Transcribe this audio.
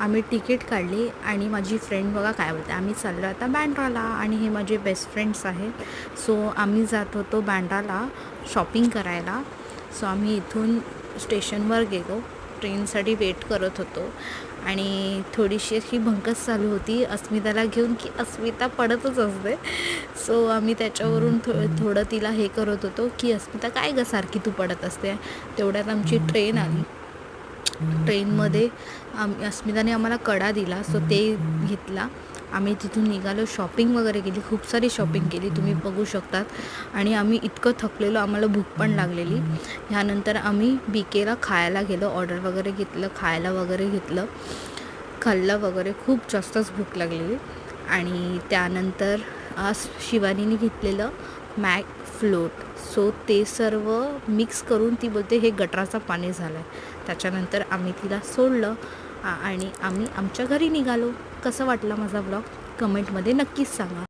आम्ही तिकीट काढली आणि माझी फ्रेंड बघा काय बोलते, आम्ही चाललो आता बँड्राला आणि हे माझे बेस्ट फ्रेंड्स आहेत. सो आम्ही जात होतो बँड्राला शॉपिंग करायला. सो आम्ही इथून स्टेशनवर गेलो, ट्रेनसाठी वेट करत होतो आणि थोडीशी अशी भंकस चालू होती अस्मिताला घेऊन की अस्मिता पडतच असते. सो आम्ही त्याच्यावरून थोडं तिला हे करत होतो की अस्मिता काय गं सारखी तू पडत असते. तेवढ्यात आमची ट्रेन आली. ट्रेनमध्ये अस्मिताने आम्हाला कडा दिला, सो ते घेतला. आम्ही तिथून निघालो, शॉपिंग वगैरे केली, खूप सारी शॉपिंग केली तुम्ही बघू शकतात. आणि आम्ही इतकं थकलेलो, आम्हाला भूक पण लागलेली. ह्यानंतर आम्ही BKला खायला गेलो, ऑर्डर वगैरे घेतलं, खायला वगैरे घेतलं, खाल्लं वगैरे. खूप जास्तच भूक लागलेली. आणि त्यानंतर आज शिवानीने घेतलेलं मॅक फ्लोट. सो ते सर्व मिक्स करून ती बोलते हे गटराचं पाणी झालं आहे. त्याच्यानंतर आम्ही तिला सोडलं आणि आम्ही आमच्या घरी निघालो. कसं वाटला माझा ब्लॉग कमेंटमध्ये नक्कीच सांगा.